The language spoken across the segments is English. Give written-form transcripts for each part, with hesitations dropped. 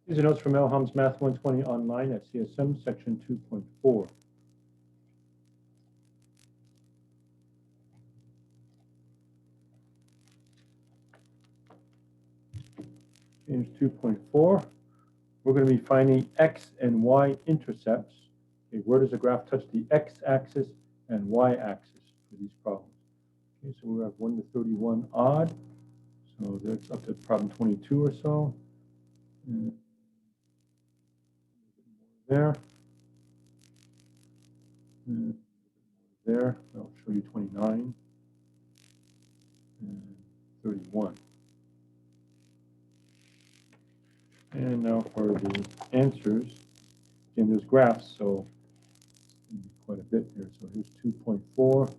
These are notes from Elham's Math 120 online at CSM section 2.4. Change 2.4. We're going to be finding x and y intercepts. Okay, where does the graph touch the x-axis and y-axis for these problems? Okay, so we have 1 to 31 odd. So that's up to problem 22 or so. And there. And there. I'll show you 29 and 31. And now for the answers. Again, there's graphs, so quite a bit here. So here's 2.4.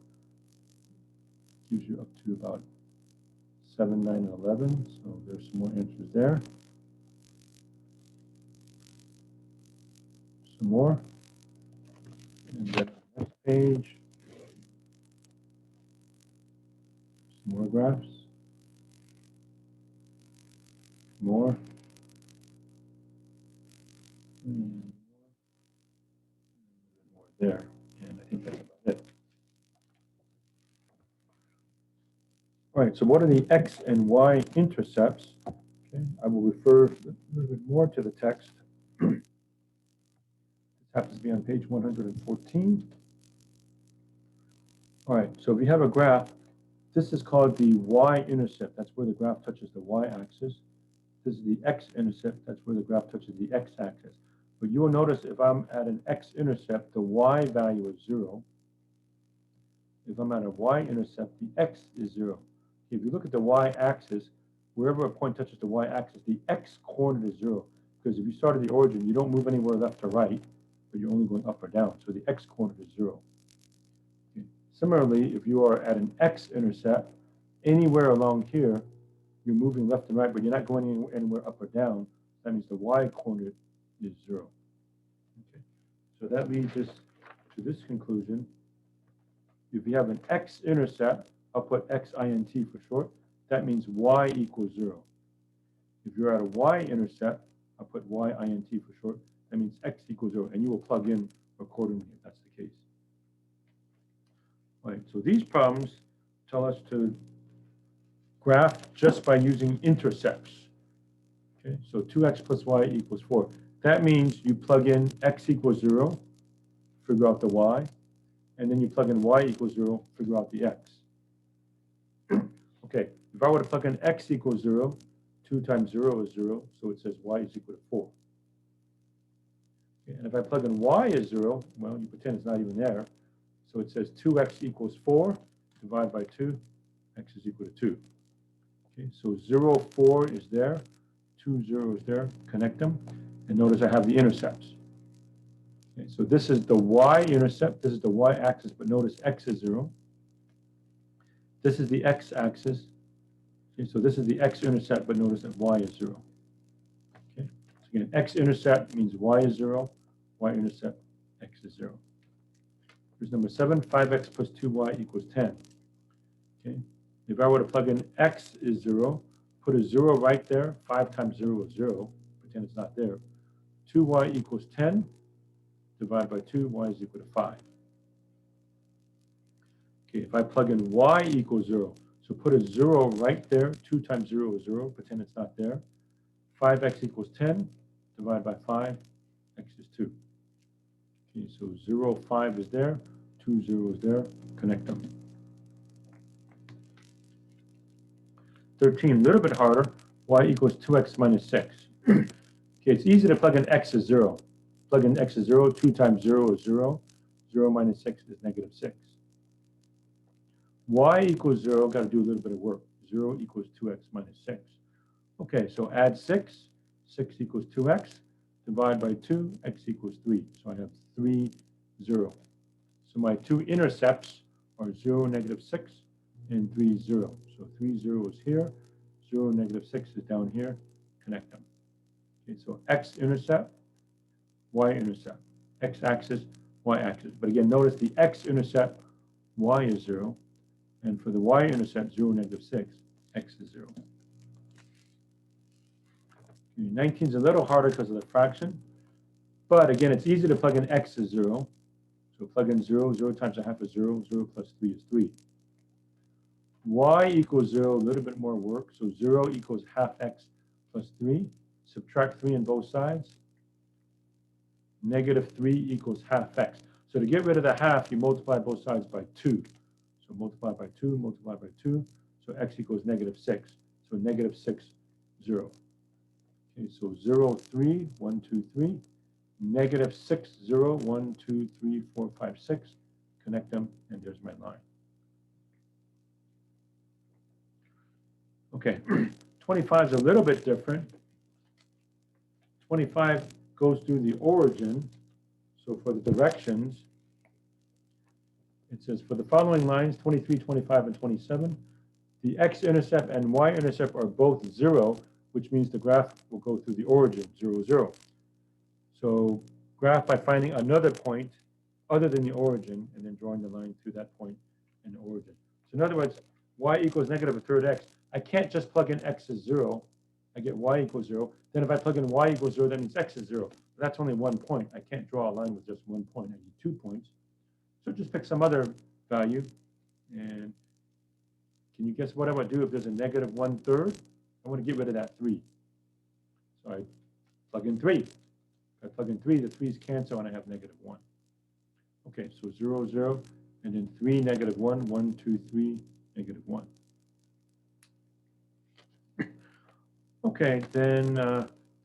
Gives you up to about 7, 9, and 11. So there's some more answers there. Some more. And then the next page. Some more graphs. More. And more there. And I think that's about it. All right, so what are the x and y intercepts? Okay, I will refer a little bit more to the text. This happens to be on page 114. All right, so if you have a graph, this is called the y-intercept. That's where the graph touches the y-axis. This is the x-intercept. That's where the graph touches the x-axis. But you will notice if I'm at an x-intercept, the y value is 0. If I'm at a y-intercept, the x is 0. If you look at the y-axis, wherever a point touches the y-axis, the x-coordinate is 0. Because if you start at the origin, you don't move anywhere left or right, but you're only going up or down. So the x-coordinate is 0. Okay. Similarly, if you are at an x-intercept, anywhere along here, you're moving left and right, but you're not going anywhere up or down. That means the y-coordinate is 0. Okay. So that leads us to this conclusion. If you have an x-intercept, I'll put xint for short. That means y equals 0. If you're at a y-intercept, I'll put yint for short. That means x equals 0. And you will plug in accordingly if that's the case. All right, so these problems tell us to graph just by using intercepts. Okay, so 2x plus y equals 4. That means you plug in x equals 0, figure out the y, and then you plug in y equals 0, figure out the x. Okay, if I were to plug in x equals 0, 2 times 0 is 0, so it says y is equal to 4. Okay, and if I plug in y is 0, well, you pretend it's not even there. So it says 2x equals 4, divide by 2, x is equal to 2. Okay, so 0, 4 is there, 2, 0 is there, connect them, and notice I have the intercepts. Okay, so this is the y-intercept, this is the y-axis, but notice x is 0. This is the x-axis. Okay, so this is the x-intercept, but notice that y is 0. Okay, so again, x-intercept means y is 0, y-intercept, x is 0. Here's number 7, 5x plus 2y equals 10. Okay, if I were to plug in x is 0, put a 0 right there, 5 times 0 is 0, pretend it's not there. 2y equals 10, divide by 2, y is equal to 5. Okay, if I plug in y equals 0, so put a 0 right there, 2 times 0 is 0, pretend it's not there. 5x equals 10, divide by 5, x is 2. Okay, so 0, 5 is there, 2, 0 is there, connect them. 13, a little bit harder, y equals 2x minus 6. Okay, it's easy to plug in x as 0. Plug in x as 0, 2 times 0 is 0, 0 minus 6 is negative 6. Y equals 0, got to do a little bit of work. 0 equals 2x minus 6. Okay, so add 6, 6 equals 2x, divide by 2, x equals 3. So I have 3, 0. So my two intercepts are 0, negative 6, and 3, 0. So 3, 0 is here, 0, negative 6 is down here, connect them. Okay, so x-intercept, y-intercept, x-axis, y-axis. But again, notice the x-intercept, y is 0, and for the y-intercept, 0, negative 6, x is 0. 19 is a little harder because of the fraction. But again, it's easy to plug in x is 0. So plug in 0. 0 times a half is 0. 0 plus 3 is 3. Y equals 0, a little bit more work. So 0 equals half x plus 3. Subtract 3 on both sides. Negative 3 equals half x. So to get rid of the half, you multiply both sides by 2. So multiply by 2, multiply by 2. So x equals negative 6. So negative 6, 0. Okay, so 0, 3, 1, 2, 3. Negative 6, 0, 1, 2, 3, 4, 5, 6. Connect them, and there's my line. Okay, 25 is a little bit different. 25 goes through the origin. So for the directions, it says for the following lines, 23, 25, and 27, the x-intercept and y-intercept are both 0, which means the graph will go through the origin, 0, 0. So graph by finding another point other than the origin and then drawing the line through that point in the origin. So in other words, y equals negative a third x. I can't just plug in x is 0. I get y equals 0. Then if I plug in y equals 0, that means x is 0. But that's only 1 point. I can't draw a line with just 1 point. I need 2 points. So just pick some other value. And can you guess what I would do if there's a negative 1/3? I want to get rid of that 3. So I plug in 3. If I plug in 3, the 3's cancel, and I have negative 1. Okay, so 0, 0, and then 3, negative 1, 1, 2, 3, negative 1. Okay, then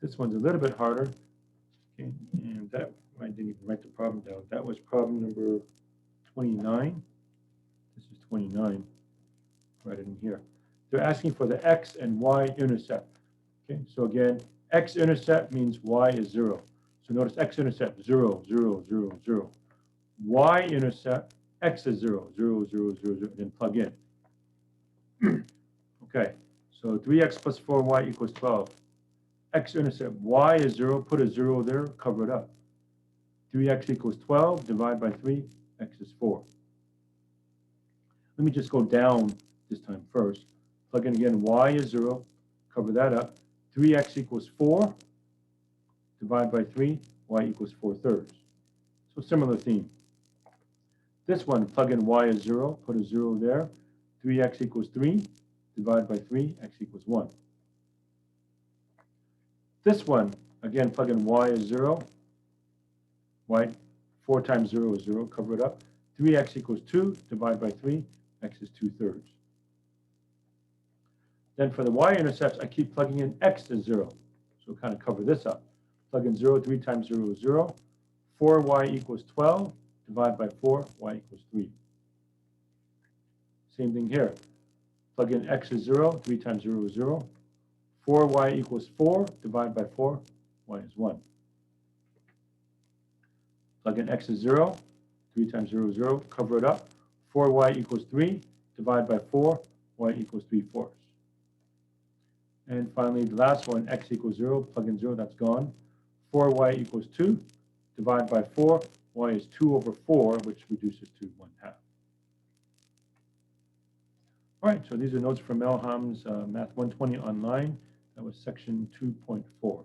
this one's a little bit harder. Okay, and that, I didn't even write the problem down. That was problem number 29. This is 29. Write it in here. They're asking for the x and y intercept. Okay, so again, x-intercept means y is 0. So notice x-intercept 0, 0, 0, 0. Y-intercept, x is 0, 0, 0, 0, 0, then plug in. Okay, so 3x plus 4y equals 12. X-intercept y is 0, put a 0 there, cover it up. 3x equals 12, divide by 3, x is 4. Let me just go down this time first. Plug in again, y is 0, cover that up. 3x equals 4, divide by 3, y equals 4/3. So similar theme. This one, plug in y is 0, put a 0 there. 3x equals 3, divide by 3, x equals 1. This one, again, plug in y is 0, y, 4 times 0 is 0, cover it up. 3x equals 2, divide by 3, x is 2/3. Then for the y-intercepts, I keep plugging in x is 0. So kind of cover this up. Plug in 0, 3 times 0 is 0. 4y equals 12, divide by 4, y equals 3. Same thing here. Plug in x is 0, 3 times 0 is 0. 4y equals 4, divide by 4, y is 1. Plug in x is 0, 3 times 0 is 0, cover it up. 4y equals 3, divide by 4, y equals 3/4. And finally, the last one, x equals 0, plug in 0, that's gone. 4y equals 2, divide by 4, y is 2/4, which reduces to 1/2. All right, so these are notes from Melham's Math 120 online. That was section 2.4.